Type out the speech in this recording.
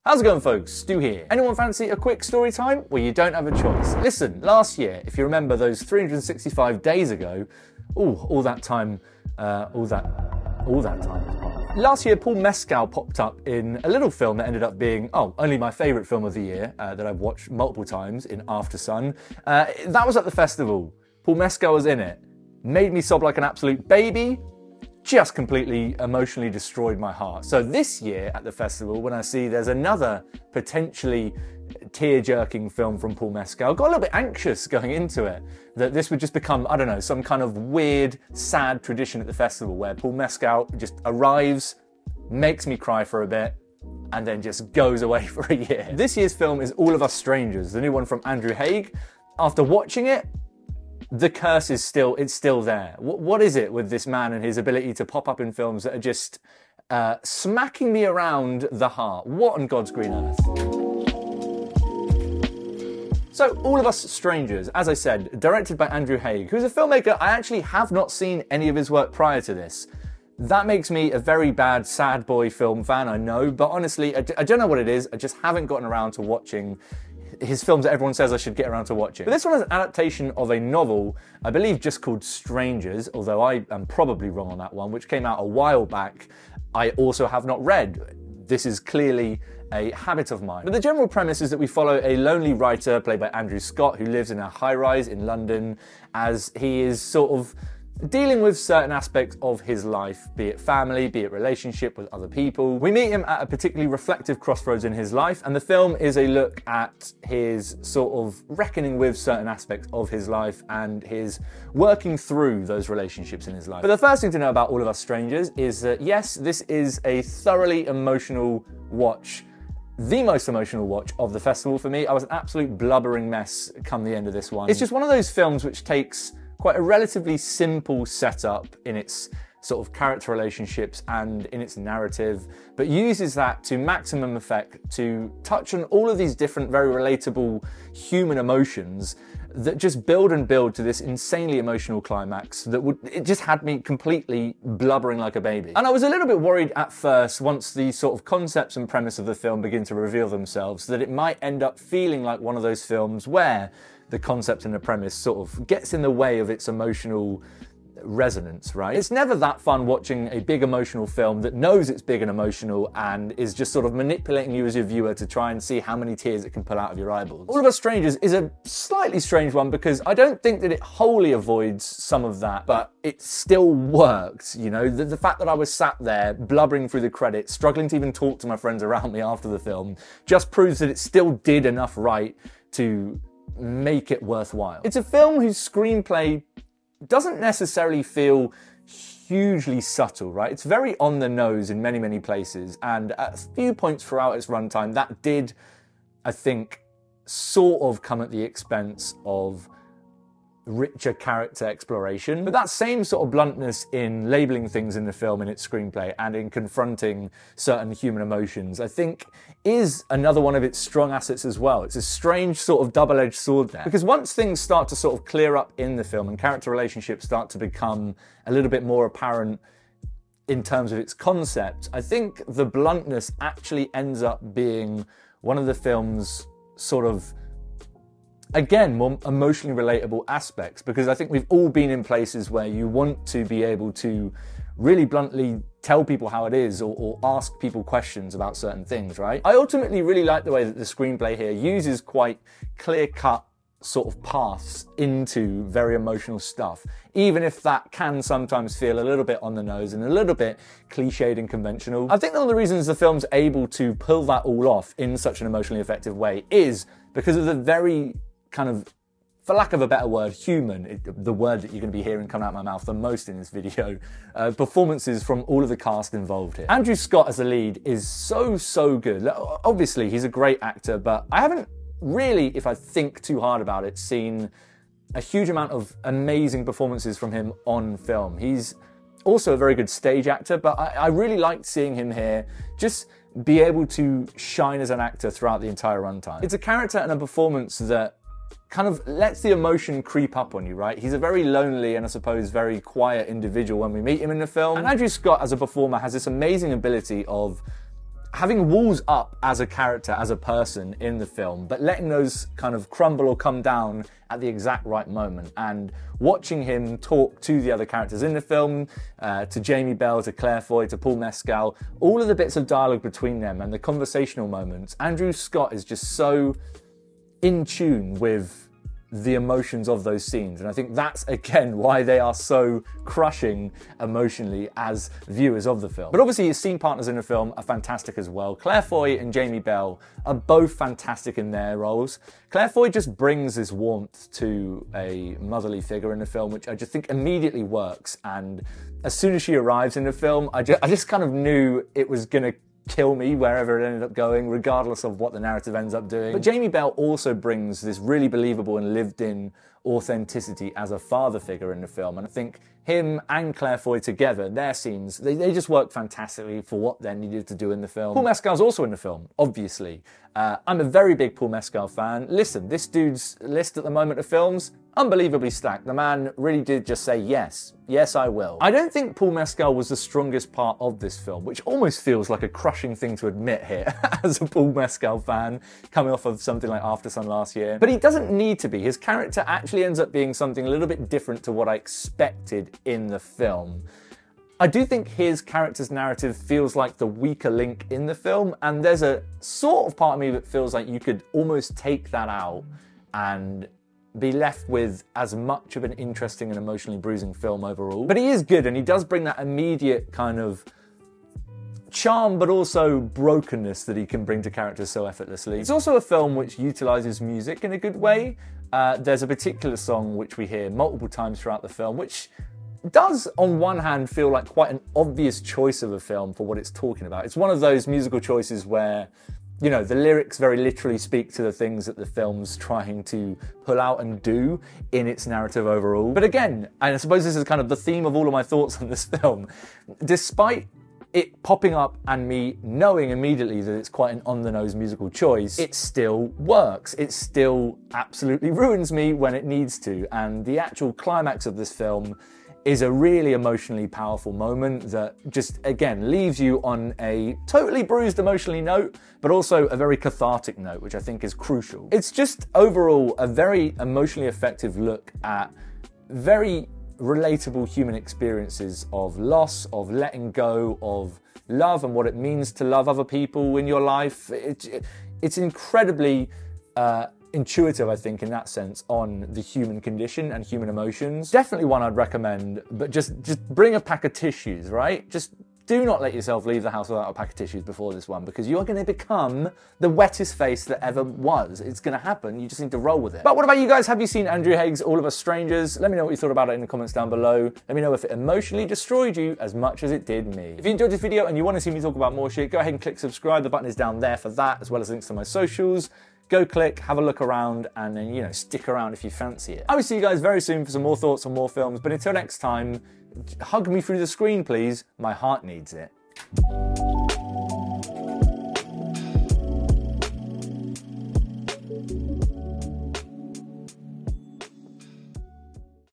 How's it going, folks? Stu here. Anyone fancy a quick story time? Well, you don't have a choice. Listen, last year, if you remember those 365 days ago, all that time has passed. Last year, Paul Mescal popped up in a little film that ended up being, only my favourite film of the year that I've watched multiple times in After Sun. That was at the festival. Paul Mescal was in it. Made me sob like an absolute baby. Just completely emotionally destroyed my heart. So this year at the festival, when I see there's another potentially tear-jerking film from Paul Mescal, I got a little bit anxious going into it, that this would just become, I don't know, some kind of weird, sad tradition at the festival where Paul Mescal just arrives, makes me cry for a bit, and then just goes away for a year. This year's film is All of Us Strangers, the new one from Haigh. After watching it, the curse is still there. What is it with this man and his ability to pop up in films that are just smacking me around the heart? What on God's green earth? So, All of Us Strangers, as I said, directed by Haigh, who's a filmmaker I actually have not seen any of his work prior to this. That makes me a very bad sad boy film fan, I know, but honestly, I don't know what it is. I just haven't gotten around to watching his films that everyone says I should get around to watching. But this one is an adaptation of a novel, I believe just called Strangers, although I am probably wrong on that one, which came out a while back. I also have not read. This is clearly a habit of mine. But the general premise is that we follow a lonely writer played by Andrew Scott who lives in a high-rise in London as he is sort of dealing with certain aspects of his life, be it family, be it relationship with other people. We meet him at a particularly reflective crossroads in his life, and the film is a look at his sort of reckoning with certain aspects of his life and his working through those relationships in his life. But the first thing to know about All of Us Strangers is that, yes, this is a thoroughly emotional watch. The most emotional watch of the festival for me. I was an absolute blubbering mess come the end of this one. It's just one of those films which takes quite a relatively simple setup in its sort of character relationships and in its narrative, but uses that to maximum effect to touch on all of these different, very relatable human emotions that just build and build to this insanely emotional climax it just had me completely blubbering like a baby. And I was a little bit worried at first, once the sort of concepts and premise of the film begin to reveal themselves, that it might end up feeling like one of those films where the concept and the premise sort of gets in the way of its emotional resonance, right? It's never that fun watching a big emotional film that knows it's big and emotional and is just sort of manipulating you as your viewer to try and see how many tears it can pull out of your eyeballs. All of Us Strangers is a slightly strange one because I don't think that it wholly avoids some of that, but it still worked, you know? The fact that I was sat there blubbering through the credits, struggling to even talk to my friends around me after the film, just proves that it still did enough right to make it worthwhile. It's a film whose screenplay doesn't necessarily feel hugely subtle, right? It's very on the nose in many, many places, and at a few points throughout its runtime, that did, I think, sort of come at the expense of richer character exploration. But that same sort of bluntness in labeling things in the film in its screenplay and in confronting certain human emotions, I think is another one of its strong assets as well. It's a strange sort of double-edged sword there. Because once things start to sort of clear up in the film and character relationships start to become a little bit more apparent in terms of its concept, I think the bluntness actually ends up being one of the film's sort of, again, more emotionally relatable aspects, because I think we've all been in places where you want to be able to really bluntly tell people how it is or ask people questions about certain things, right? I ultimately really like the way that the screenplay here uses quite clear-cut sort of paths into very emotional stuff, even if that can sometimes feel a little bit on the nose and a little bit cliched and conventional. I think one of the reasons the film's able to pull that all off in such an emotionally effective way is because of the very kind of, for lack of a better word, human, the word that you're going to be hearing come out of my mouth the most in this video, performances from all of the cast involved here. Andrew Scott as the lead is so good. Obviously, he's a great actor, but I haven't really, if I think too hard about it, seen a huge amount of amazing performances from him on film. He's also a very good stage actor, but I really liked seeing him here just be able to shine as an actor throughout the entire runtime. It's a character and a performance that kind of lets the emotion creep up on you, right? He's a very lonely and I suppose very quiet individual when we meet him in the film. And Andrew Scott as a performer has this amazing ability of having walls up as a character, as a person in the film, but letting those kind of crumble or come down at the exact right moment, and watching him talk to the other characters in the film, to Jamie Bell, to Claire Foy, to Paul Mescal, all of the bits of dialogue between them and the conversational moments. Andrew Scott is just so in tune with the emotions of those scenes, and I think that's again why they are so crushing emotionally as viewers of the film. But obviously his scene partners in the film are fantastic as well. Claire Foy and Jamie Bell are both fantastic in their roles. Claire Foy just brings this warmth to a motherly figure in the film, which I just think immediately works, and as soon as she arrives in the film, I just kind of knew it was gonna kill me wherever it ended up going, regardless of what the narrative ends up doing. But Jamie Bell also brings this really believable and lived-in authenticity as a father figure in the film, and I think him and Claire Foy together, their scenes, they just work fantastically for what they needed to do in the film. Paul Mescal's also in the film, obviously. I'm a very big Paul Mescal fan. Listen, this dude's list at the moment of films, unbelievably stacked. The man really did just say, yes, yes I will. I don't think Paul Mescal was the strongest part of this film, which almost feels like a crushing thing to admit here as a Paul Mescal fan, coming off of something like After Sun last year. But he doesn't need to be. His character actually ends up being something a little bit different to what I expected in the film. I do think his character's narrative feels like the weaker link in the film, and there's a sort of part of me that feels like you could almost take that out and be left with as much of an interesting and emotionally bruising film overall. But he is good, and he does bring that immediate kind of charm, but also brokenness that he can bring to characters so effortlessly. It's also a film which utilizes music in a good way. There's a particular song which we hear multiple times throughout the film, which does, on one hand, feel like quite an obvious choice of a film for what it's talking about. It's one of those musical choices where, you know, the lyrics very literally speak to the things that the film's trying to pull out and do in its narrative overall. But again, and I suppose this is kind of the theme of all of my thoughts on this film, despite it popping up and me knowing immediately that it's quite an on-the-nose musical choice, it still works. It still absolutely ruins me when it needs to. And the actual climax of this film is a really emotionally powerful moment that just, again, leaves you on a totally bruised emotionally note, but also a very cathartic note, which I think is crucial. It's just overall a very emotionally effective look at very relatable human experiences of loss, of letting go, of love and what it means to love other people in your life. It's incredibly intuitive, I think, in that sense, on the human condition and human emotions. Definitely one I'd recommend, but just bring a pack of tissues, right? Just do not let yourself leave the house without a pack of tissues before this one, because you are going to become the wettest face that ever was. It's going to happen. You just need to roll with it. But what about you guys? Have you seen Andrew Haigh's All of Us Strangers? Let me know what you thought about it in the comments down below. Let me know if it emotionally destroyed you as much as it did me. If you enjoyed this video and you want to see me talk about more shit, go ahead and click subscribe. The button is down there for that, as well as links to my socials. Go click, have a look around, and then, you know, stick around if you fancy it. I will see you guys very soon for some more thoughts on more films, but until next time, hug me through the screen, please. My heart needs it.